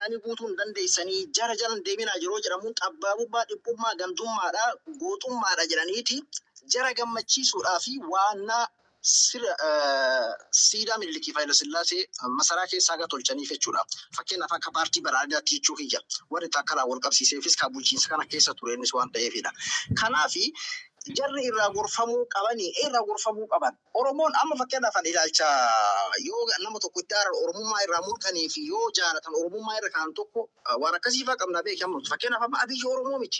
ani guutuun dandeessanii jara jalan deeminaa jiroo jedhamuun xabbaabummaa dhibbummaa gandummaadhaa gootummaadha jedhaniiti jara gammachiisuudhaa fi waannaa siidaa Minilikii Hayilasillaasee masaraa keessaa gaa tolchaniif jechuudha. Fakkeenyaaf akka paartii badhaadhinaatti jechuu kiyya. Warri takkalaan wal qabsiiseefis kan bulchiinsa kana keessa ture innis waan ta'eefidha. Kanaafi jarri irraa gorfamuu qabanii irraa gorfamuu qaban. Oromoon amma fakkeenyaaf ilaalcha yoo nama tokko itti aaran Oromummaa irraa mulqanii fi yoo jaalatan Oromummaa irra kaan tokko waan akkasiifaa qabna beekamu. Fakkeenyaaf amma Abiyyi Oromoo miti.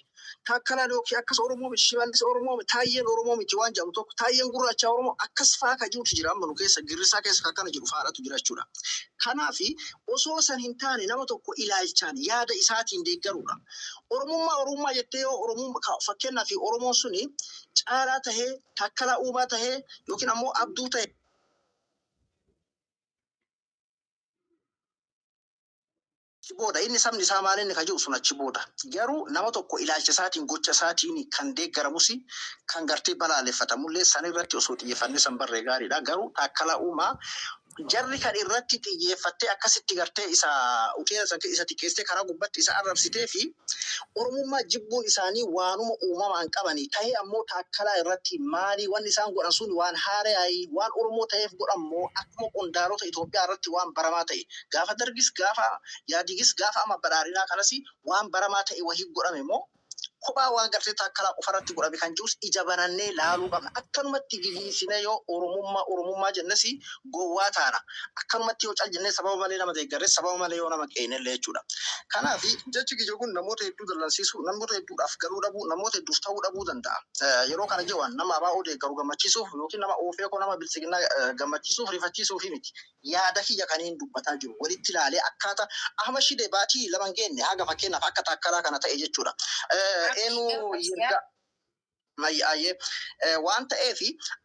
Takkalaan yookiin akkas Oromoo miti. Shimallis Oromoo miti. Taayyeen Oromoo miti waan jedhamu tokko. Taayyeen Gurraacha Oromoo akkas fa'aa kan jirutu jira amma nu keessa girrisaa keessa akkana jiru fa'aadhatu jira jechuudha. Kanaafi osoo san hin taane nama tokko ilaalchaan yaada isaatiin deeggaruudha. Oromummaa jettee yoo Oromummaa fakkeenyaaf Oromoon suni caalaa tahee takkalaa uumaa tahee yookiin ammoo abduu tahee booda inni sabni isaa maaliin kan jiru sun achi booda garuu nama tokko ilaalcha isaatiin gocha isaatiin kan deeggaramus kan gartee balaaleffatamullee san irratti osoo xiyyeeffannee san barree gaariidha garuu takkalaa uumaa jarri kan irratti xiyyeeffattee akkasitti gartee isa uteela san isa xiqqeessee karaa gubbatti isa arrabsitee fi Oromummaa jibbuun isaanii waanuma uumamaan qabanii ta'ee ammoo takkalaa irratti maali wanni isaan godhan sun waan haaraayi waan Oromoo ta'eef godhammoo akkuma qondaalota Itoophiyaa irratti waan baramaa ta'e gaafa dargis gaafa yaadigis gaafa amma badhaadhinaa kanas waan baramaa ta'e wahii godhame moo kophaa waan gartee takkalaa qofarratti godhame kan jirus ija banannee laaluu qabna. Akkanumatti gigiisine yoo Oromummaa jennesi gowwaa taana. Akkanumatti yoo cal jennee sababa malee nama deeggarre sababa malee yoo nama qeenellee jechuudha. Kanaafi jechi kiyya kun namoota hedduu dallansiisuu namoota hedduudhaaf galuu dhabuu namoota hedduuf ta'uu dhabuu danda'a. Yeroo kana jawaan nama abaa deeggaru gammachiisuuf yookiin nama oofeekoo nama bilisiginaa gammachiisuuf rifachiisuuf miti. Yaada kiyya kaniin dubbataa jiru walitti ilaalee akkaataa Ahmad Shidee baatii lama hin geenne haga fakkeenyaaf akka takkalaa kana ta'e jechuudha. Enu yirga mayyaa'ee waan ta'eef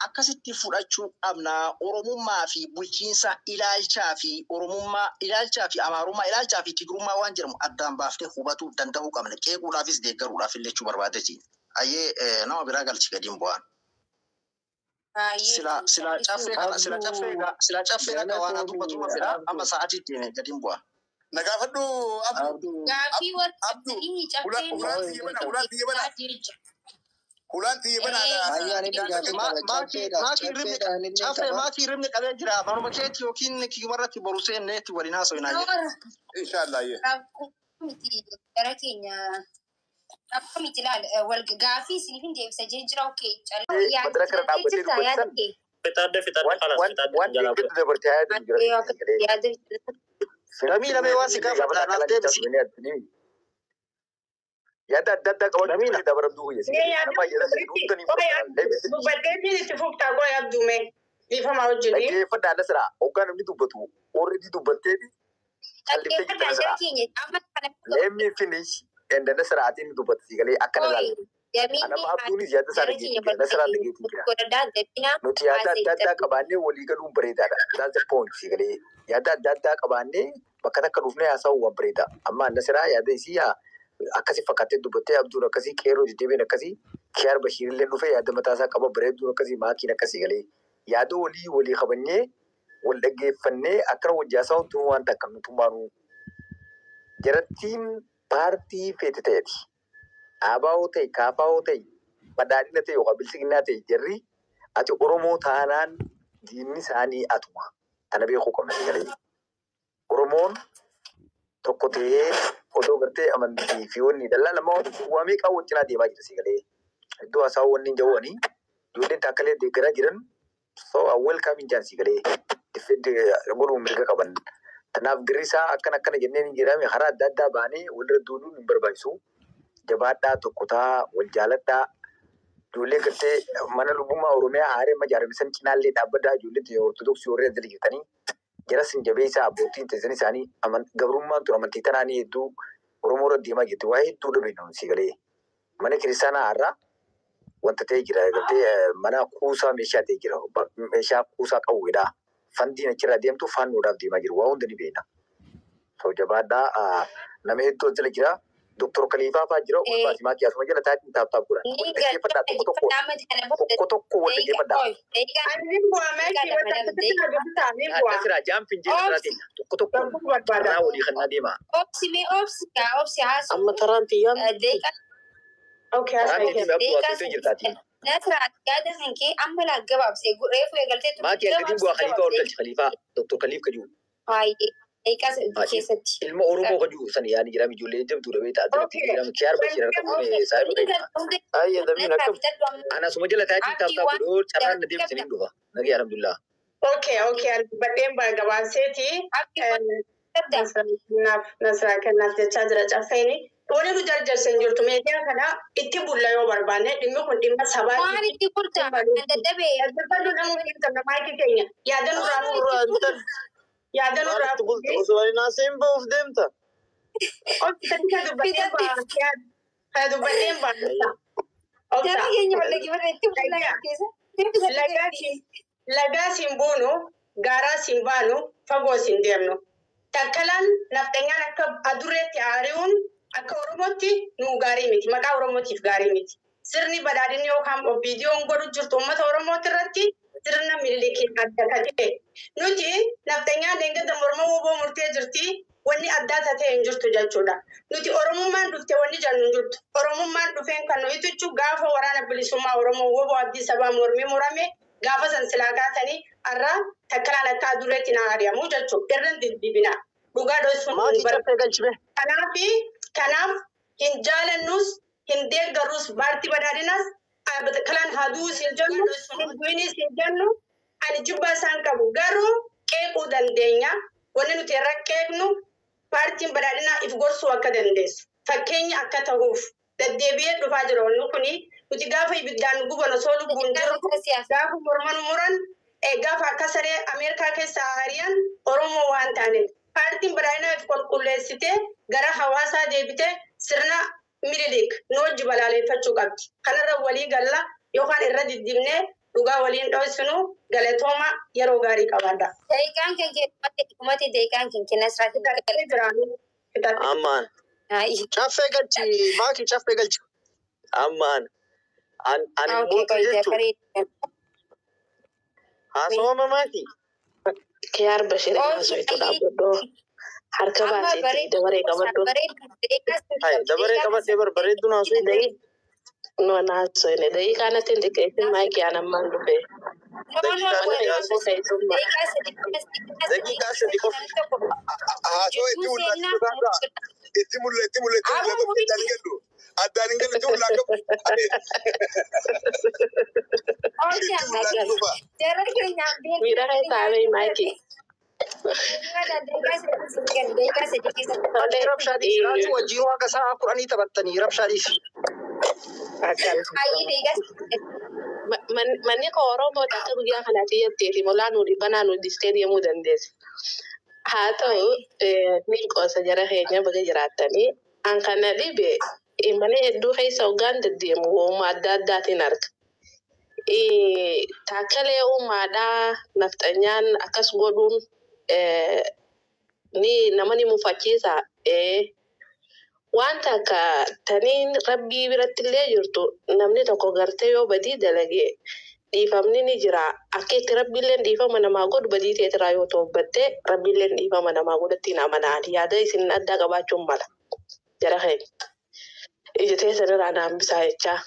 akkasitti fudhachuu qabna Oromummaa fi bulchiinsa ilaalchaa fi Oromummaa ilaalchaa fi Amaarummaa ilaalchaa fi Tigrummaa waan jedhamu addaan baaftee hubatuu danda'uu qabna qeequudhaafis deeggaruudhaaf illee jechuu barbaadeeti. Ayyee nama biraa galchi gadiin bu'aan. Sila caffee kana waan dubbatu fedha amma sa'aatiitti gadiin bu'aa. Nagafadu Abdu. Gafi Abdu. Ini cafe. Hulanti mana Maki rimni qabee jira. Baruma keetti yookiin kiimarratti borusee neetti waliin haasofnaa jira. Inshallah ye. Miti gara keenya akka miti laal wal gaafii sinifin deebisa jira okay. Madrasa dhaabbatee dubbatan. Lamii lamee waan si gaafata naaf deebisi. Yaada adda addaa qabachuun dabalamtuu fayyasi. Nama jedhanii duutanii fudhatanii. Dubbatteetiin itti fuftaa goya abduume. Dhiifama hojjetee. Dhaggeeffadhaa na siraa. Hoggaan namni dubbatu. Warri dubbatteeti. Calliftee jirta na siraa. Let me finish. Enda na siraatiin dubbatti galee akkana ilaalu. Anama abduunis yaada isaa dhageetti na siraa dhageetti jira. Nuti yaada adda addaa qabaannee walii galuun bareedaadha. That's the point si galee. Yaada adda addaa qabaannee bakka takka dhufnee haasa'uu waan bareeda. Amma na siraa yaada isii akkasii fakkaatee dubbattee abduun akkasii qeerroo deddeebiin akkasii Kiyaar Bashiirillee dhufee yaada mataasaa qaba bareeduun akkasii maakiin akkasii galee yaada walii qabannee wal dhaggeeffannee akkana wajjaasaa huntuu waan takka nutummaanuu jarattiin paartii feete ta'eeti. Aabaa'oo ta'e kaafaa'oo ta'e badhaadhina ta'e yookaan bilisiginaa ta'e jarri ati Oromoo taanaan diinni isaanii atuma. Kana beekuu qabna galee. Oromoon tokko ta'ee odoo gartee amantii fi wanni dallaa lama waa meeqaa wajjinaa deemaa jira si galee. Iddoo haasaa wanni jawwanii ijoolleen taakkalee deeggaraa jiran so welcome jaan si galee. Godhuun mirga qaban. Kanaaf girrisaa akkana jenneen hin jedhame karaa adda addaa baanee walirra duuluun hin barbaachisu. Jabaadhaa tokkotaa wal jaaladhaa. Ijoollee gartee mana lubbummaa Oromiyaa aaree majaaramisan cinaallee dhaabbataa ijoollee ortodoksii warreen jala jirtanii. Jarasin jabeessaa abbootiin teessan isaanii gabrummaan ture amantii tanaanii hedduu Oromoo irra deemaa jirti. Waa hedduu dhabeenu si galee. Mana kiristaanaa har'aa wanta ta'ee jira. Mana kuusaa meeshaa ta'ee jira. Meeshaa kuusaa qawweedha. Fandiin achirraa deemtu faannoodhaaf deemaa jiru. Waa hunda ni beekna. So jabaadhaa nama hedduu jala jira. دكتور خليفة فاجرة والباسي ما كياس مجال تاعتي تاب كورا كيف تاع تكو ولا كيف تاع أسرع جام في جيل سراتين تكو راودي خلنا ديما أما ترانتي يوم اوكي نسرع قاعدة هنكي أما جواب سيقول ريفو قلت ما كيا قديم بوا خليفة ولا خليفة دكتور خليفة كجو هاي أي كاس كيستي ilmu oromo kaju sani yani jirami julle jam tu rabe ta adati jiram kiar bashir ka ne saru ay da min akam ana sumajala ta ti ta ko charan nadim sinin duwa nagi alhamdulillah okay badem ba gaban seti nasra kan nas de chadra chafeni woni du jarjar senjurtu me dia kana itti bulla yo barbane dimmi kun dimma sabaa mari ti kurta daddabe yadda namu kinta ma ki kenya yadanu rafu وصلنا ناسين بوف دمتا هذا بعدين laga simbunu gara simbanu fago sindemno takalan naftanyan akka adurretti aariun akka oromoti nu gaarii miti maqaa oromotiif gaarii miti sirni badhaadhinni yookaan obbiidiyoon godhu jirtu uummata oromooti irratti sirna milikiin adda ta'e nuti naftanyaan deengada morma woboo murtee jirti wanni addaa ta'e hin jirtu jechuudha nuti oromummaan dhufte wanni jannu hin jirtu oromummaan dhufeen kan nuyi tuchu gaafa waraana bilisummaa oromoo woboo abdii sabaa mormii murame gaafa san silaa gaatanii har'a takkalaan akka adurreetti na ari'amu jechuudha irraan dibina dhugaa dho'isuun kanaaf hin jaalannus hin deeggarrus baartii badhaadhinaas kalaan haduu sin jennu hinduinis hin jennu ani jibba isaan qabu garuu qeequu dandeenya wanni nuti irra qeeqnu paartiin badhaadhinaa if gorsuu akka dandeessu fakkeenya akka ta'uuf deddeebi'ee dhufaa jira wanni kuni nuti gaafa ibiddaan guban osoo lubbuun jiru gaafa mormanu muran gaafa akka saree Ameerikaa keessaa hariyan Oromoo waan taaneef paartiin badhaadhinaa if qulqulleessitee gara hawaasaa deebitee sirna Minilik nooji balaaleffachuu qabdi. Kanarra walii galla yookaan irra diddibnee dhugaa waliin dho'isnu galatooma yeroo gaarii qabaadha. Daqiiqaan kan keetti daqiiqaan kan nasraati Amman caffee galchi maaki caffee galchi amman ani mootu jechuudha haasawama maaki Kiyaar Bashir haasawaitu dhaabbadhoo harka baatee dabaree qabadhu. dabaree qabatee barbareeddu naasuu No naasoo daqiiqaa natti hin xiqqeessin maayikii anammaan dhufee. daqiiqaa sadi qofa haasoo itti mul'atu addaan hin galu itti mul'atu Miidhagaa taa'ee maayikii. wajjin waaqa sa'a kudhanii taphattanii rabshaadhiif. Manni koo Oromoo akka guyyaa kanaatti jetteeti olaanuu dhibbanaa nuti isteediyamuu dandeessa. Haa ta'u ni qoosa jara keenya baga jiraattanii an kana dhibe mana hedduu keessa hoggaan deddeemu uuma adda addaatiin arga. Taakkalee uumaadhaa naftanyaan akkas godhuun ni nama ni mufachiisa. Wanta akka taniin rabbii biratti illee jirtu namni tokko gartee yoo badii dalagee dhiifamni ni jira. Akka itti rabbiilleen dhiifama namaa godhu badii teetiraa yoo toobbatte rabbiilleen dhiifama namaa godhattiin amanaan yaada isin addaa qabaachuun mala. Jara keenya. Ija teessanirraa naambisaa jechaa.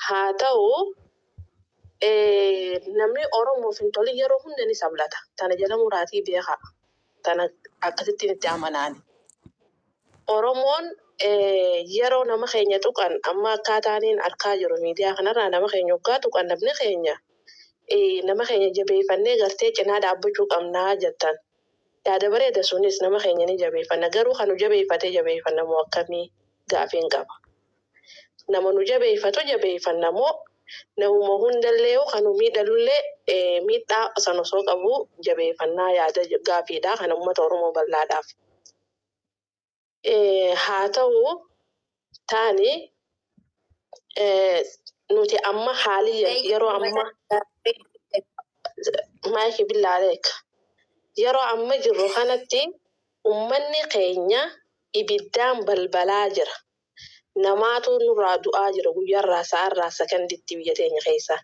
Haa ta'u namni Oromoof hin tole yeroo hunda ni sablata. Tana jala muraatii beekaa. Tana akkasittiin itti amanaani. Oromoon yeroo nama keenya tuqan amma akkaataaniin arkaa jiru miidiyaa kanarraa nama keenya hoggaa tuqan namni keenya nama keenya jabeeffannee gartee cinaa dhaabbachuu qabnaa jettan. Yaada bareeda sunis nama keenya ni jabeeffanna garuu kan nu jabeeffatee jabeeffannamoo akkamii gaafiin qaba. Nama nu jabeeffatu jabeeffannamoo namuma hundallee kan nu miidhalullee miidhaa san osoo qabu jabeeffannaa yaada gaafiidhaa kan uummata Oromoo bal'aadhaaf. Haa ta'u taani nuti amma haali yeroo amma maayikii billaaleeka yeroo amma jirru kanatti ummanni keenya ibiddaan balbalaa jira. namaatu nurraa du'aa jira guyyaarraa sa'aarraa sakanditti biyya teenya keessa.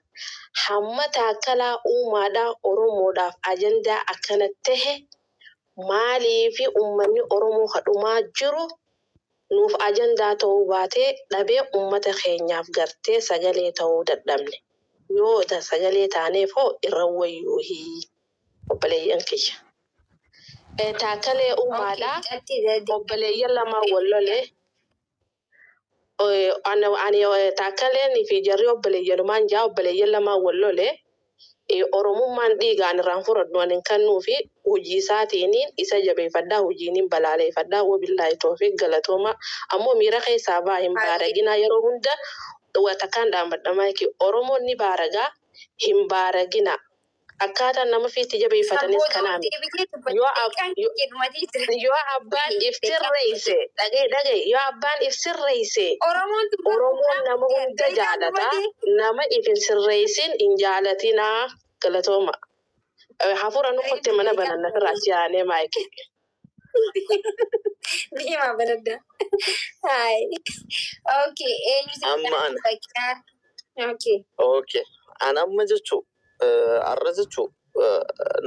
Hamma taakkalaa uumaadhaa Oromoodhaaf ajandaa akkana tahe maaliifi uummanni Oromoo kadhumaa jiru nuuf ajandaa ta'uu baatee dhabee uummata keenyaaf gartee sagalee ta'uu dadhabne. Yoo sagalee taaneef hoo irra wayyuu obboleeyyan kiyya. Taakkalee uumaadhaa obboleeyyan lamaa wallolee ani taakkaleen fi jarri obboleeyyanumaan jaa obboleeyyan lamaa wallolee Oromummaan dhiigaan irraan fudhadhu ani kannuu fi hojii isaatiin isa jabeeffadhaa hojiin balaaleeffadhaa wabillaahi toofiq galatooma ammoo miira keessaa baa hin baaraginaa yeroo hunda takkaan dhaambadhamaa Oromoon ni baaragaa hin baaragina akkaataan nama fiitti jabeeffatanis kanaami yoo abbaan ifsirreeyse dhagee yoo abbaan ifsirreeyse Oromoon nama hunda jaalata nama ifsirreeysin hin jaalatinaa galatooma hafuura nukotte mana bananna firaachiyaanee maayike Dima berada. Hai. Okay. Ammaan. Okay. An amma jechuun arra jechuun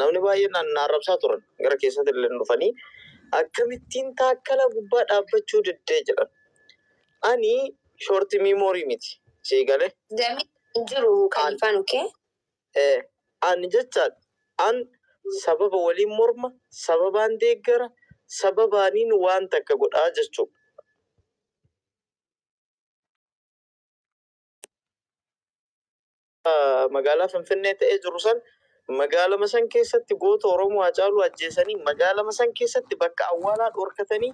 namni baay'een arrabsaa turan gara keessatti illee dhufanii akkamittiin taakkala gubbaa dhaabbachuu diddee jedhan. Ani shoorti miimoorii miti. Seegalee. Dami jiru kalifaan okay? Ani jechaan an sababa waliin morma sababaan deeggara sababaaniin waan takka godhaa jechuudha. Magaalaa Finfinnee ta'ee jiru san magaalaa san keessatti goota Oromoo Hacaaluu ajjeesanii magaalaa san keessatti bakka awwaalaa dhorkatanii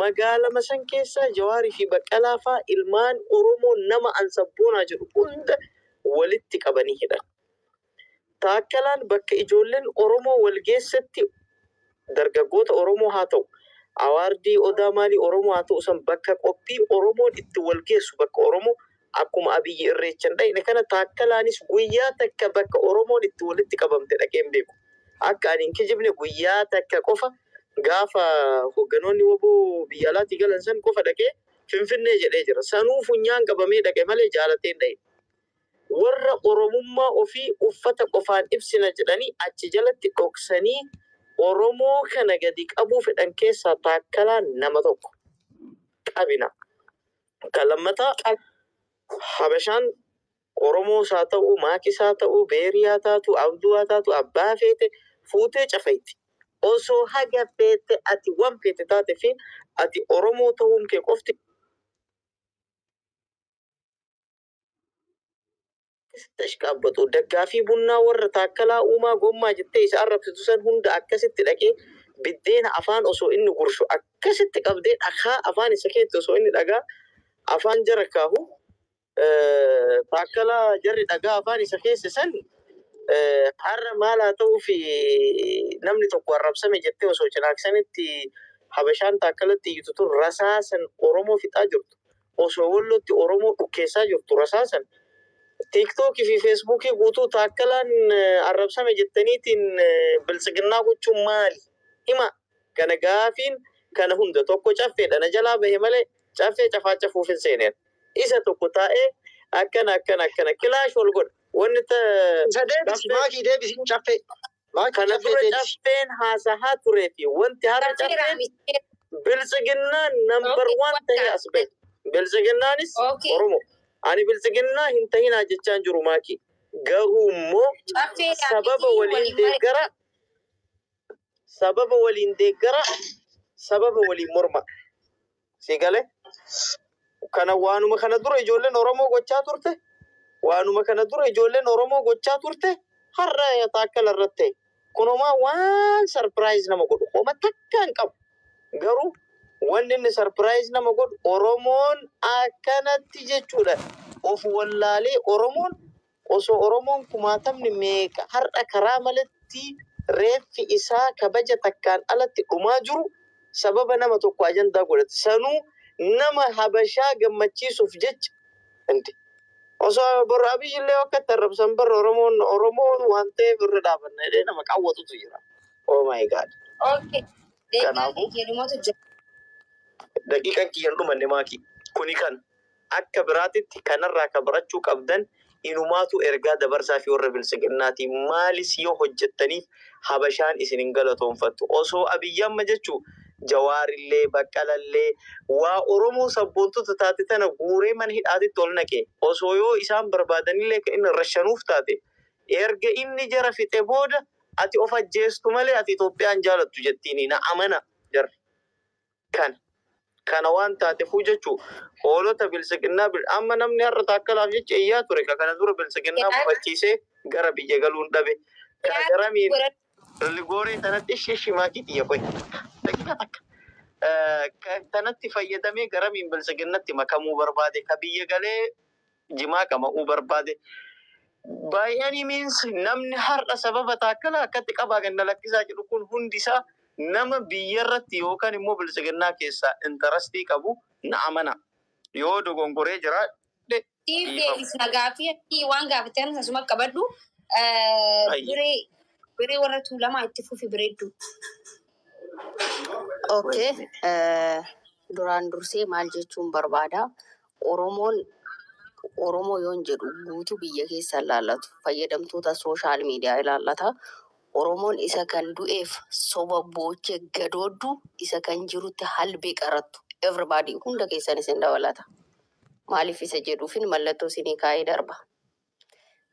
magaalaa san keessa Jawaarii fi Baqqalaa fa'aa ilmaan Oromoo nama ansabboonaa jedhu hunda walitti qabanii hidhan. Taakkalaan bakka ijoolleen Oromoo walgeessatti dargaggoota Oromoo haa ta'u awaardii odaa maalii Oromoo haa ta'u san bakka qophii Oromoon itti walgeessu bakka Oromoo akkuma Abiyyi Irreechan dhayne kana taakkalaanis guyyaa takka bakka Oromoon itti walitti qabamte dhaqeen beeku. Akka ani hin kijibne guyyaa takka qofa gaafa hogganoonni woboo biyya alaatii galan san qofa dhaqee Finfinnee jedhee jira. Sanuu funyaan qabamee dhaqe malee jaalateen dhaye. Warra Oromummaa ofii uffata qofaan ibsina jedhanii achi jalatti dhoksanii Oromoo kana gadi qabuu fedhan keessaa taakkalaan nama tokko qabina. Kan lammataa Habashaan Oromoos haa ta'u, Maakis haa ta'u, Beerii haa taatu, Abduu haa taatu, Abbaa feete fuutee cafayti. Osoo haga feete ati waan feete taate fi ati Oromoo ta'uun kee qofti tashkaabbatu daggaafii bunnaa warra taakkalaa uumaa gommaa jettee isa arrabsitu san hunda akkasitti dhaqee biddeena afaan osoo inni gurshu akkasitti qabdee dhagaa afaan isa keetti osoo inni dhagaa afaan jara kaahu taakkalaa jarri dhagaa afaan isa keessa san har'a maal haa ta'uu fi namni tokko arrabsame jettee osoo cinaaksanitti Habashaan taakkalatti iyyitu tun rasaasan Oromoo fixaa jirtu osoo Wallootti Oromoo dhukkeessaa jirtu rasaasan TikTok fi Facebook guutuu taakkalaan arrabsame jettaniitiin biltsiginnaa gochuun maali? Hima kana gaafiin kana hunda tokko caffeedha na jalaa bahe malee caffee cafaa cafuuf hin seeneen. Isa tokko taa'ee akkana kilaash wal godha. Wanni maakii deebisiin caffee. Kana dura caffeen haasahaa turee fi wanti har'a caffeen biltsiginnaan number 1 ta'ee as bahe. Biltsiginnaanis Oromoo. Ani biltsiginnaa hin ta'inaa jechaan jiru maakii. Garuu immoo sababa waliin deeggara sababa waliin morma. Sigalee kana waanuma kana dura ijoolleen Oromoo gochaa turte har'a taakkala irratti kunumaa waan surprise nama godhu homa takka hin qabu. Garuu wanni inni surprise nama godhu Oromoon akkanatti jechuudha. Of wallaalee Oromoon osoo Oromoon kumaatamni meeqa har'a karaa malatti reeffi isaa kabaja takkaan alatti dhumaa jiru sababa nama tokko ajandaa godhate. Sanuu nama Habashaa gammachiisuuf jecha inti osoo borra Abiyyi illee akkatti arrabsan barra Oromoon waan ta'eef irra dhaabanna jedhee nama qawwatutu jira. Oh my God. Okay. Kanaafuu daqiiqaan kiyyan dhumanne maakii. kuni kan akka biraatitti kanarraa ka barachuu qabdan inumaatu ergaa dabarsaa fi warra bilisiginnaati maalis yoo hojjettaniif habashaan isin hin galatoonfattu osoo abiyyamma jechuu jawaarillee baqqalallee waa oromoo sabboontota taate tana guuree mana hidhaatitti ol naqe osoo yoo isaan barbaadanillee ka inni rashanuuf taate erga inni jara fixe booda ati of ajjeestu malee ati Itoophiyaan jaalattu jettiini na amana jar kana waan taateefuu jechuu hoolota bilisiginnaa amma namni har'a taakkalaaf jecha iyyaa ture ka kana dura bilisiginnaa mufachiisee gara biyya galuun dhabe kana garamiin ligooree tanatti shishimaakii xiyya qoy dakika takka tanatti fayyadamee garamiin bilisiginnatti makamuu barbaade ka biyya galee jimaa qama'uu barbaade by any means namni har'a sababa taakkala akkatti qabaa ganna lakkisaa jedhu kun hundisaa nama biyyarratti yookaan immoo bilisiginnaa keessaa intarastii qabu na amana yoo dogongoree jira Gaafii waan gaafatan asuma qabadhu biree warra tuulamaa itti fufi bireeddu. Okay. Duraan dursee maal jechuun barbaada? Oromoo yoon jedhu guutuu biyya keessa ilaallatu fayyadamtoota sooshaal miidiyaa ilaallata. Oromoon isa kan du'eef soba boochee gadooddu isa kan jirutti halbee qarattu everybody hunda keessan isin dabalata. Maaliif isa jedhuufin mallattoo isinii kaa'ee darba.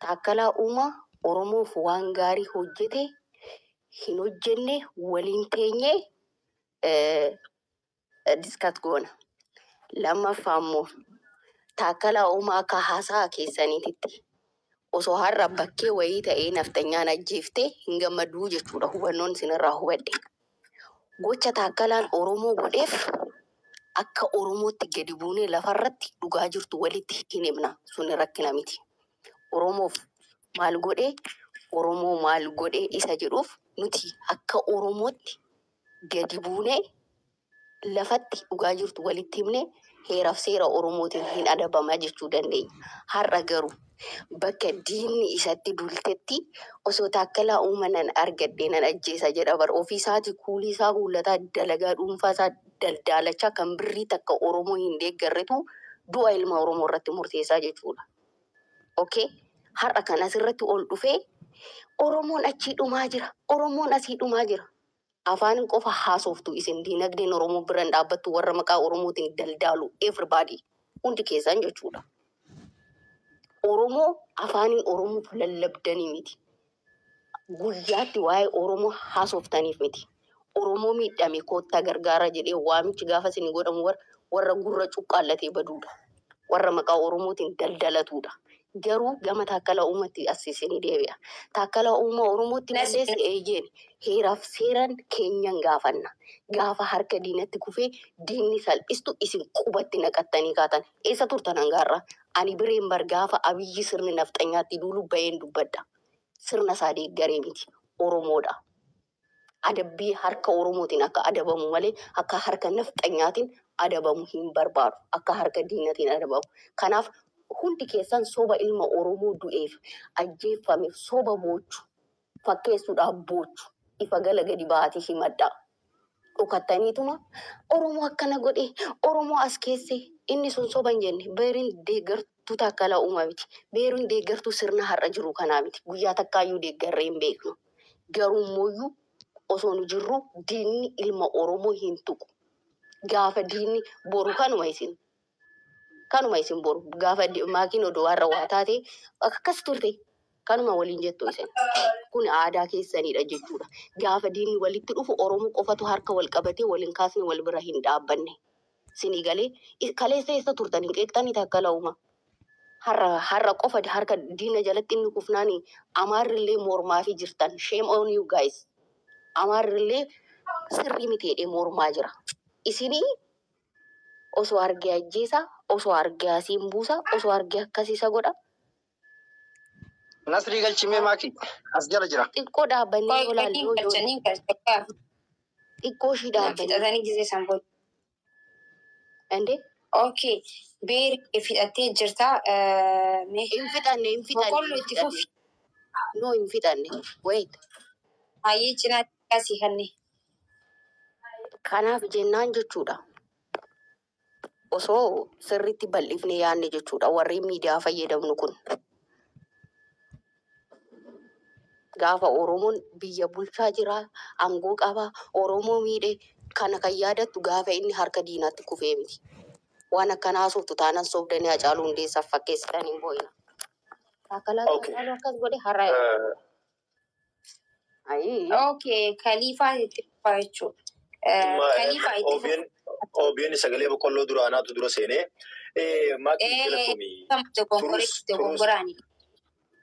Taakkalaa Uumaa Oromoof waan gaarii hojjete hin hojjenne waliin teenyee diskat goona. Lammaffaa immoo Taakkalaa Uumaa akka haasaa keessaniititti osoo har'a bakkee wayii ta'ee naftanyaan ajjeeftee hin gammaduu jechuudha hubannoon isinirraa hubadhe. Gocha Taakkalaan Oromoo godheef akka Oromootti gadi buunee lafarratti dhugaa jirtu walitti hin himna sun rakkina miti. Oromoof maal godhee Oromoo maal godhee isa jedhuuf nuti akka Oromootti gadi buunee lafatti dhugaa jirtu walitti himne heeraaf seera Oromootiin hin adabama jechuu dandeenya. Har'a garuu bakka diinni isatti dultetti osoo Taakkalaa Uumaa argadhee nan ajjeesa jedha bar ofiisaati kuulii isaa kuullataa dalagaa dhuunfaa isaa daldaalachaa kan birrii takka Oromoo hin deeggarretu du'a ilma Oromoo irratti murteessaa jechuudha. Okay? Har'a kan asirratti ol dhufee Oromoon achii dhumaa jira. Oromoon asii dhumaa jira. Afaan qofa haasoftu isin diinagdeen Oromoo biraan dhaabbattu warra maqaa Oromootiin daldaalu everybody hundi keessan jechuudha. Oromoo afaaniin Oromoof lallabdanii miti. Guyyaatti waa'ee Oromoo haasoftaniif miti. Oromoo miidhame koottaa gargaara jedhee waamichi gaafa isin godhamu warra gurra cuqqaallatee baduudha. Warra maqaa Oromootiin daldalatudha. Garuu gama Taakkalaa Uumaatti asiisinii deebi'a. Taakkalaa Uumaa Oromootti malleessi eeyyeen heeraaf seeraan keenyan gaafanna. Gaafa harka diinatti kufee diinni salphistu isin qubatti naqattanii kaatan. Eessa turtan hangaarraa? Ani bireen bar gaafa Abiyyi sirni nafxanyaatti duulu baheen dubbadda. Sirna isaa deeggaree miti. Oromoodha. Adabbii harka Oromootiin akka adabamu malee akka harka nafxanyaatiin adabamu hin barbaadu. Akka harka diinatiin adabamu. Kanaaf hundi keessan soba ilma Oromoo du'eef ajjeeffameef soba boochu fakkeessuudhaaf boochu ifa gala gadi baatii himadhaa. Dhukattaniituma Oromoo akkana godhe Oromoo as keesse inni sun soba hin jenne beeriin deeggartuu Taakkalaa Uumaa miti. Beeriin deeggartuu sirna har'a jiru kanaa miti. Guyyaa takkaayyuu deeggarree hin beeknu. Garuu immoo osoo nu jirru diinni ilma Oromoo hin tuqu. Gaafa diinni boru kanuma isin boru gaafa maakiin odoo warra waa taate akkas turte kanuma waliin jettu isin. Kun aadaa keessanidha jechuudha. Gaafa diinni walitti dhufu Oromoo qofatu harka wal qabatee waliin kaasni wal bira hin dhaabbanne. Sinii galee kaleessa eessa turtan hin qeeqxanii Taakkalaa Uumaa. Har'a qofa harka diina jalatti inni kufnaanii Amaarrillee mormaa fi jirtan. Shame on you guys. Amaarrillee sirrii miteedhee mormaa jira. Isinii osoo argee ajjeesa, osoo argee asiin buusa, osoo argee akkasiisa godha. Nasrii galchimee maaki as jala jira. Xiqqoo dhaabbannee olaaluu xiqqoo ishii dhaabbannee. Ande? Okay. Beeri fidhattee jirta. Hin fixanne. No hin fixanne. Wait. Hayyee cinaatti akkasii kanne. Kanaaf jennaan jechuudha. osoo sirriitti bal'ifnee yaadne jechuudha warri miidiyaa fayyadamnu kun. Gaafa Oromoon biyya bulchaa jira, aangoo qaba, Oromoo miidhe kana kan yaadattu gaafa inni harka diinaatti kufee miti. Waan akkanaa sooftu taanaan soofdanii Hacaaluu Hundeessaaf fakkeessitanii hin boo'ina. Akkalaa Hacaaluu akkas godhe har'a. Okay, Khalifa itti fufaa jechuudha. Khalifa itti fufaa. OBN sagalee boqqolloo duraanaatu dura seenee maqaa Dogongorani.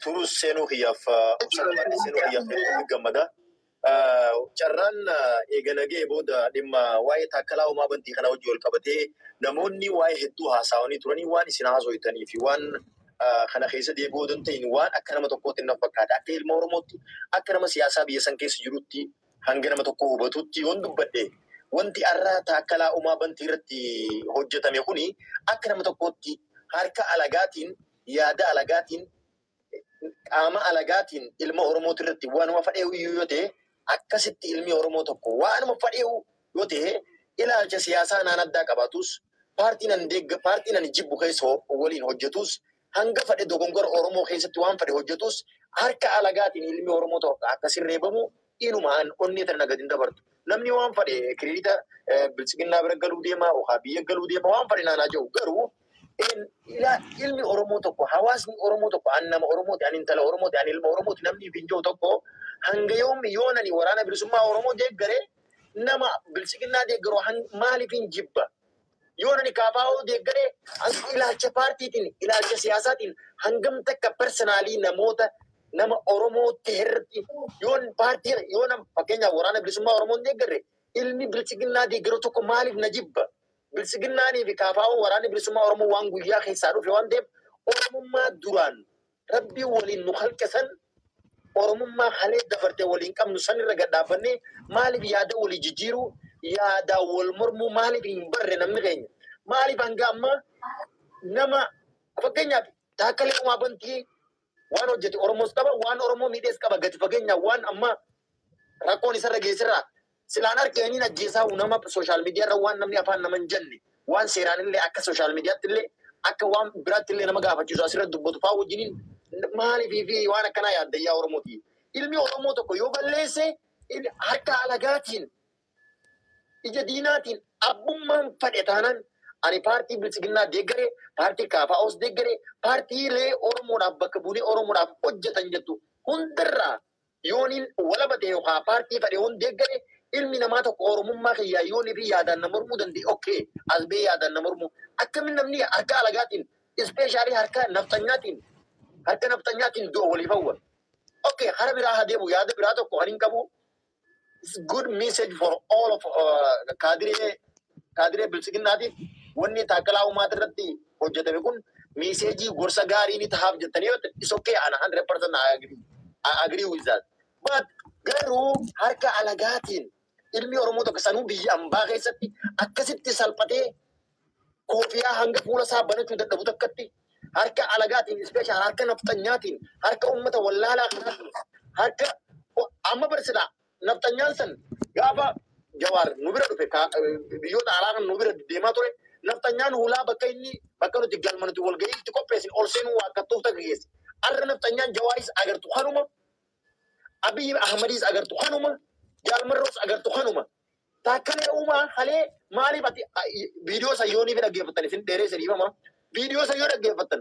turus seenuu kiyyaaf seenuu kiyyaaf gammada. Carraan eeganagee booda dhimma waa'ee taakkalaa uumaa bantii kana wajjin wal qabatee namoonni waa'ee hedduu haasawanii turanii waan isin haasofitanii fi waan kana keessa deebi'uu danda'in waan akka nama tokkootti na fakkaata. Akka ilma Oromootti akka nama siyaasaa biyya san keessa jirutti hanga nama tokko hubatutti yoon dubbadhe wanti arraa taakkalaa uumaa bantii irratti hojjetame kuni akka nama tokkootti harka alagaatiin yaada alagaatiin qaama alagaatiin ilma Oromooti irratti waanuma fadheewu yoo ta'e akkasitti ilmi Oromoo tokko waanuma fadheewu yoo ta'e ilaalcha siyaasaa naan addaa qabaatus paartiin ani jibbu keessa waliin hojjetus hanga fadhe dogongora Oromoo keessatti waan fadhe hojjetus harka alagaatiin ilmi Oromoo tokko akka sirreebamu inumaan onnee tana nagadin dabartu. Namni waan fadhe kiriita bilisiginnaa bira galuu deema yookaan biyya galuu deema waan fadhe naanaa jiru garuu ilmi Oromoo tokko hawaasni Oromoo tokko an nama Oromooti an intala Oromooti an ilma Oromooti namni finjoo tokko hanga yoommi yoonani waraana bilisummaa Oromoo deeggare nama bilisiginnaa deeggaroo maaliif hin jibba yoonani kaafaa'oo deeggare ilaalcha paartiitiin ilaalcha siyaasaatiin hangam takka personaalii nama Oromoo teerti yoon paartii yoona fakkeenyaaf waraana bilisummaa Oromoo deeggarre ilmi bilisiginnaa deeggaroo tokko maaliif na jibba bilisiginnaanii fi kaafaa'oo waraana bilisummaa Oromoo waan guyyaa keessaa dhufe waan ta'eef Oromummaa duraan rabbii waliin nu halqisan Oromummaa halee dabartee waliin qabnu sanirra gad dhaabbannee maaliif yaada walii jijjiiruu yaada wal mormuu maaliif hin barre namni keenya maaliif hanga amma nama fakkeenyaaf taakkalee uumaa bantii waan hojjete Oromoos qaba waan Oromoo miidhees qaba gati fakkeenyaaf waan amma rakkoon isarra geessirraa silaan arganii ajjeesaa nama sooshaal miidiyaa irra waan namni afaan nama hin jenne waan seeraan illee akka sooshaal miidiyaatti illee akka waan biraatti illee nama gaafachiisu asirratti dubbatu fa'aa wajjiniin maaliif fi waan akkanaa yaaddayyaa Oromooti. Ilmi Oromoo tokko yoo balleesse harka alagaatiin ija diinaatiin abbummaan fadhe taanaan ani paartii bilisiginnaa deeggare paartii kaafaa'oos deeggare paartiilee Oromoodhaaf bakka buunee Oromoodhaaf hojjetan jettu hundarraa yooniin walabate yookaan paartii fadhe hon deeggare ilmi namaa tokko Oromummaa kiyyaa yoonii fi yaadaan nama mormuu danda'e okay asbee yaadaan nama mormuu akkamiin namni harka alagaatiin ispeeshaalii harka naftanyaatiin du'a waliif hawwa okay hara biraa haa deemu yaada biraa tokko hin qabu it's good message for all of kaadiree bilisiginnaatiif wanni taakkalaa uumaa irratti hojjetame kun meeseejii gorsa gaarii ni tahaaf jettanii is okay ana 100% I agree with that but garuu harka alagaatiin ilmi Oromoo tokko sanuu biyya ambaa keessatti akkasitti salphatee koofiyaa hanga fuula isaa banachuu dadhabu takkatti harka alagaatiin ispeeshaal harka naftanyaatiin harka uummata wallaalaa kanaatiin harka amma barsiidha naftanyaan san gaafa Jawaar nu bira dhufe biyyoota alaa kan nu bira deemaa ture naftanyaan hulaa bakka nuti galmanuti walga'iitti qopheessin ol seenuu akka tuufta gaggeesse arra naftanyaan Jawaaris agartu kanuma Abiy Ahmedis agartu kanuma Jaalmarroos agartu kanuma taakkalee uumaa halee maaliif ati viidiyoo sayyoonii fi dhaggeeffattan isin dheeree sadiifama viidiyoo sayyoo dhaggeeffattan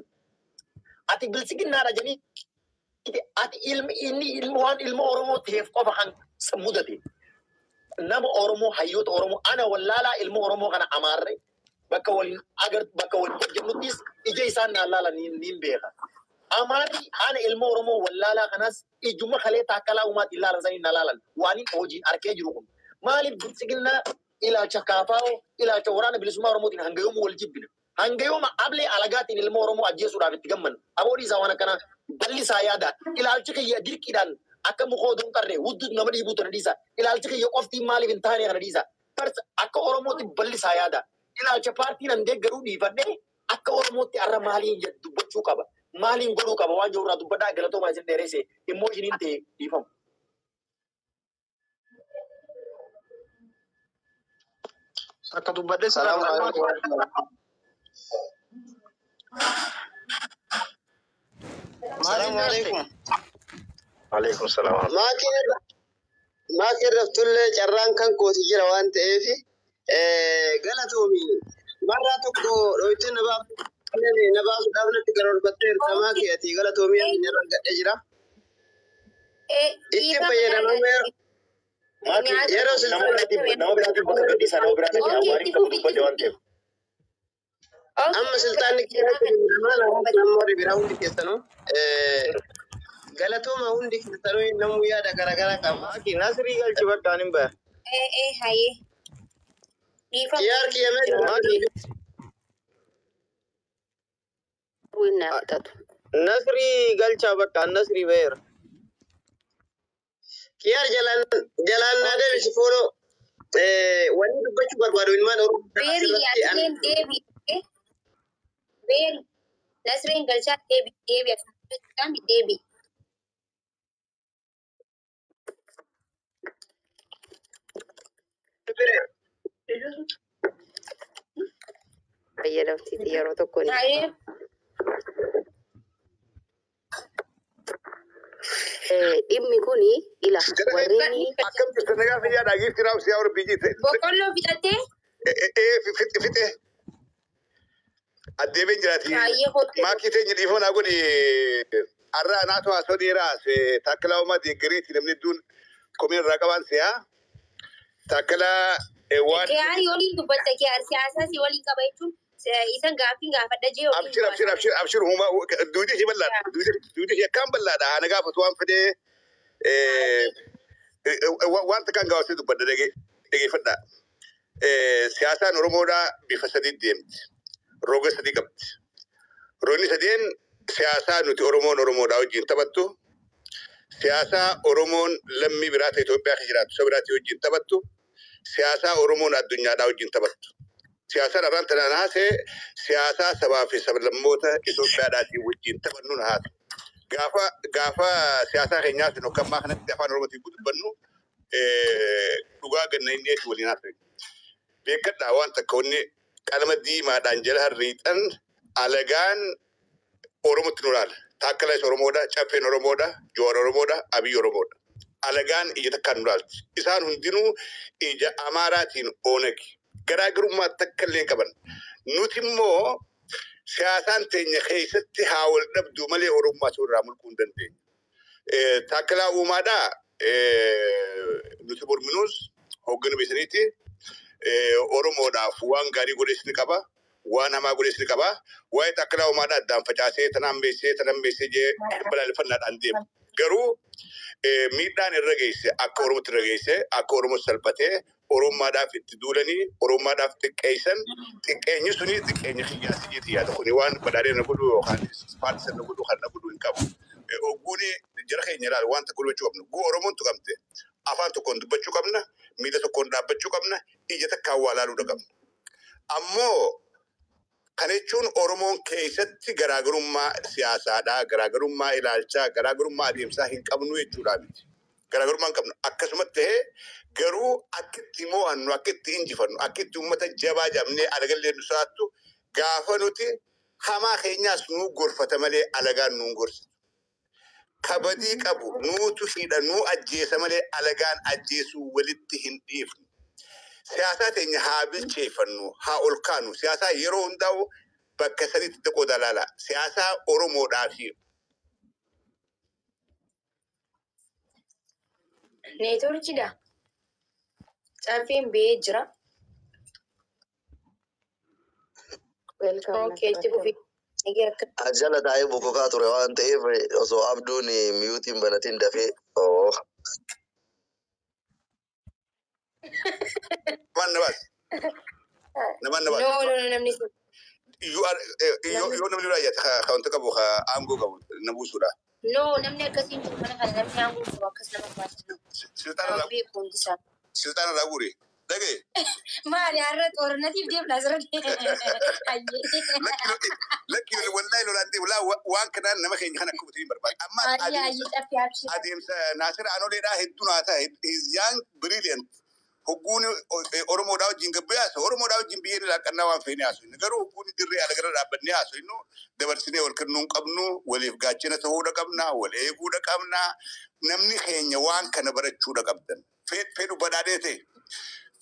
ati bilisiginnaadha jedhanii ati ilmi waan ilma Oromoo ta'eef qofa kan mudate nama Oromoo hayyoota Oromoo ana wallaalaa ilma Oromoo kana amaarre bakka waliin hojjennuttis ija isaan naan laala niin beeka. Amaari ana ilma Oromoo wallaalaa kanas ijuma kalee taakkalaa uumaatti ilaalan sanii na laalan waan hin hojiin arkee jiru kun maaliif bilisiginnaa ilaalcha kaafaa'oo ilaalcha waraana bilisummaa Oromootiin hanga yoomuu wal jibbina hanga yooma ablee alagaatiin ilma Oromoo ajjeesuudhaaf itti gammanna aboodii isaa waan akkanaa bal'isaa yaada ilaalchi kiyya dirqiidhaan akka mukoodoon qarree hudduu nama dhiibuu tana dhiisa ilaalchi kiyya qoftiin maaliif hin taane kana dhiisa akka Oromootti bal'isaa yaada ilaalcha paartiin an deeggaruu dhiifadhee akka Oromootti arra maaliin dubbachuu qaba maaliin godhuu qaba waan jirurraa dubbadhaa galatoomaa isin dheeresse immoo isiniin ta'e dhiifamu. Akka dubbadhee salaamu alaikum. السلام عليكم. عليكم السلام. ما كده تقول جران كان كوتي جرا وانت ايفي غلطومي مرة تكو رويتين نباب نباب دابنا تكرر بطير تماكي اتي غلطومي من يران اجرا إيه بيا نمبر يرو سلطان أما سلطان كيرا نمبر بيراوندي كيسانو galatoma hundi kitaro namu ya da gara kama aki nasri gal cibat danim ba haye yar ki yame maki winna tatu nasri gal cibat kan nasri ber kiyar jalan na de ci folo wani dubbaci barbado in man beri ya tin debi beri nasrin gal chat debi kan debi fayyadamti yeroo tokko ni haye dhimmi kuni ila warreeni Akkam jirtu nagaa fayyaa dhaagii firaaf siyaa warra biyyi ta'e. boqqolloo fixattee Fixe. Addeebeen jiraati. haye hotte Maakii teenya dhiifama naa godhi arraa naatoo haasoo dheeraas taakkalaa uumaa deeggariiti namni hedduun komiin irraa qaban siyaa. Taakkalaa waan kiyaari waliin dubbatta kiyaar siyaasaa si waliin qaba jechuun isan gaafadha jee abshir huma duuti ishee bal'aadha. Duuti ishee akkaan bal'aadha. Ana gaafatu waan fedhee wanta kan gaafasee dubbadda dhageeffadha. Siyaasaan Oromoodhaa bifa sadii deemti. Roga sadii qabdi. Roogni sadeen siyaasaa nuti Oromoodhaa wajjin taphattu. Siyaasaa Oromoon lammii biraa ta'e Itoophiyaa keessa jiraatu saba biraatii wajjin taphattu. Siyaasaa Oromoon addunyaadhaa wajjin taphattu. Siyaasaan irraan tanaan haasee siyaasaa sabaa fi sablammoota Itoophiyaadhaatiin wajjin taphannuun haasa. Gaafa siyaasaa keenyaa sun hokkammaa kanatti afaan Oromootiin dubbannu dhugaa ganna inni eessu waliin haasa'e. Beekadhaa waan takka wanni qalama diimaadhaan jala harriixan alagaan Oromootti nu ilaala. Taakkalaas Oromoodha, Caffeen Oromoodha, Joowwan Oromoodha, Abiyyi Oromoodha. Alagaan ija takkaan nu ilaalti. Isaan hundinuu ija Amaaraatiin oonagi. Garaagarummaa takka illee qaban. Nuti immoo siyaasaan teenya keessatti haa wal dhabduu malee Oromummaa osoo irraa mulquu hin dandeenye. Taakkalaa Uumaadhaa nuti morminuus hooggana beeksaniiti. Oromoodhaaf waan gaarii godhees ni qaba. Waan hamaa godhees ni qaba. Waa'ee Taakkalaa Uumaadhaa addaan facaasee tanaan beessee jee balaaleffannaadhaan deema. Garuu miidhaan irra geesse akka Oromootti irra geesse akka Oromoo salphatee Oromummaadhaaf itti duulanii Oromummaadhaaf xiqqeessan xiqqeenyi suni xiqqeenya xiyyaasii jeeti yaada kuni waan badhaadhee na godhu yookaan paartisan na godhu kan na godhu hin qabu. Ogguuni jara keenya ilaala waan tokko gochuu qabna. Guu Oromoon tuqamte afaan tokkoon dubbachuu qabna miila tokkoon dhaabbachuu qabna ija takkaan waa laaluu qabna. Ammoo kana jechuun Oromoon keessatti garaagarummaa siyaasaadhaa, garaagarummaa ilaalchaa, garaagarummaa adeemsaa hin qabnu jechuudha miti. Garaagarummaa hin qabnu. Akkasumatti ta'ee garuu akka itti mo'annu, akka itti injifannu, akka itti uummata jabaa jedhamnee alagallee nu saattu gaafa nuti hamaa keenyaas nuu gorfata malee alagaan nuun gorsitu. Kabadii qabu nuutu hidha nuu ajjeesa malee alagaan ajjeesuu walitti hin dhiifnu. Siyaasaa teenya haa bilcheeffannu, haa ol kaanu. Siyaasaa yeroo hundaa'u bakka sadiitti xiqqoo dalaala. Siyaasaa Oromoodhaa fi neetworkiidha. Caffeen ba'ee jira. Okay, itti fufi. Ajala taa'ee bokokaa ture waan ta'eef osoo abduun miyuutiin banatiin dafee Naman No, namni sun. yoo namni raayyaate kaawwanta qabu aangoo qabu na buusuudha. No, namni akkasiin jiru mana kana namni aangoo qabu akkas nama baasisa. Siltaana irraa guure. Dhagee. Maali har'a xooranatiif deemna asirratti. Lakki wallahi lolaan deemu waan kanaan nama keenya kana akka butiin barbaada. Amma adeemsa Naasir Anoleedhaa hedduu naa ta'a. He's young, brilliant. Hogguun Oromoodhaa wajjin gabbee haasa'u. Oromoodhaa wajjin biyya irraa qannaa waan feene haasa'u. Garuu hogguun dirree ala gara dhaabbannee haasa'u innu dabarsinee wal kennuu hin qabnu, waliif gaachana ta'uudha qabna, wal eeguudha qabna. Namni keenya waan kana barachuudha qabdan. Fedhu badhaadhee ta'e,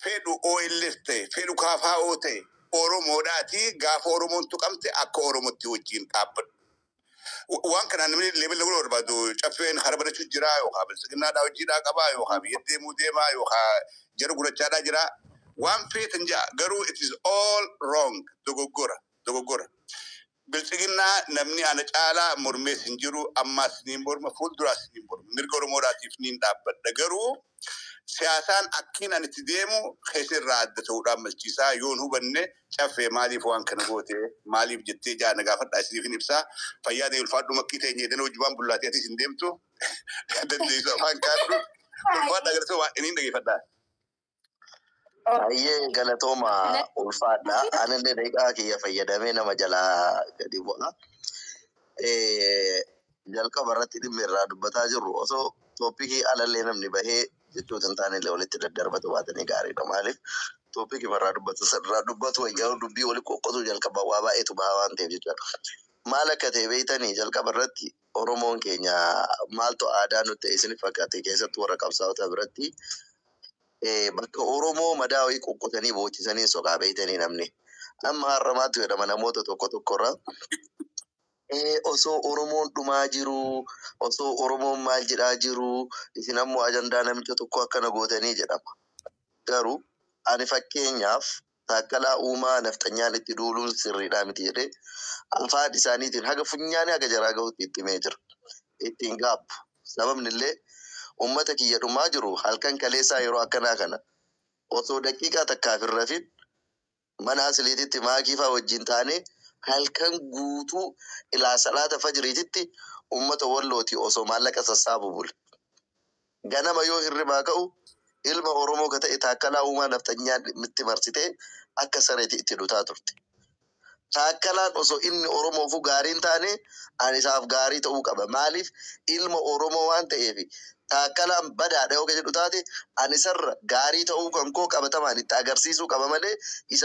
fedhu OLS ta'e, fedhu KFO ta'e, Oromoodhaati gaafa Oromoon tuqamte akka Oromootti wajjin dhaabbadhu. Waan kanaan namni leebel laguun barbaadu caffeen hara barachuu jira yookaan bilisiginnaadhaa hojiidhaa qabaa yookaan biyya deemuu deemaa yookaan jara gurachaadhaa jira. Waan feetan jaa garuu it is all wrong dogoggora. Bilisiginnaa namni ana caalaa mormees hin jiru ammaas ni morma fuulduraas ni morma mirga Oromoodhaatiif ni dhaabbadha garuu siyaasaan akkiin ani itti deemu keessirraa adda ta'uudhaan malchiisaa yoon hubanne caffee maaliif waan kana goote maaliif jettee jaana gaafadhaa isiniif hin ibsaa fayyaa ta'e ulfaadhu makkii ta'e jedhanii hojibaan bullaatee atis hin deemtu dandeessu afaan kaadhu ulfaadhaa galatoo waan inni dhageeffadhaa. Ayyee galatooma ulfaadhaa anillee daqiiqaa kiyya fayyadamee nama jalaa gadi bu'a. Jalqaba irratti dhimma irraa dubbataa jirru osoo tooppikii alallee namni bahee jechuutu hin taane illee walitti daddarbatu baatanii gaariidha. Maaliif tooppikii irraa dubbatu wayyaa dubbii wali qoqqotuu jalqaba waa baay'eetu bahaa waan ta'eef jechuudha. Maal akka ta'e beektanii jalqaba irratti Oromoon keenya maaltu aadaa nutti isin fakkaate keessattuu warra qabsaa'ota biratti bakka Oromoo madaa wayii qoqqotanii boochisanii soqaa beektanii namni. Amma har'amaatti jedhama namoota tokko irraa. Osoo Oromoon dhumaa jiru, osoo Oromoon maal jedhaa jiru, isin ammoo ajandaa namicha tokko akkana gootanii jedhama. Garuu ani fakkeenyaaf taakkalaa uumaa naftanyaan itti duuluun sirriidhaa miti jedhee afaan isaaniitiin haga funyaanii haga jaraa gahuutti itti himee jira. Ittiin gaabbu. Sababni illee uummata kiyya dhumaa jiru halkan kaleessaa yeroo akkanaa kana osoo daqiiqaa takkaaf hin rafin mana asiliititti maakiifaa wajjin taanee halkan guutuu ilaa salaata fajriititti ummata wallooti osoo maallaqa sassaabu bule. Ganama yoo hirribaa ka'u ilma Oromoo ka ta'e taakkalaa uumaa naftanyaan itti marsitee akka sareeti itti dhutaa turte. Taakkalaan osoo inni Oromoofu gaariin taane ani isaaf gaarii ta'uu qaba. Maaliif ilma Oromoo waan ta'eef taakkalaan badaadha yoo jedhu taate ani sarra gaarii ta'uu kan koo qabatamaan itti agarsiisuu qaba malee isa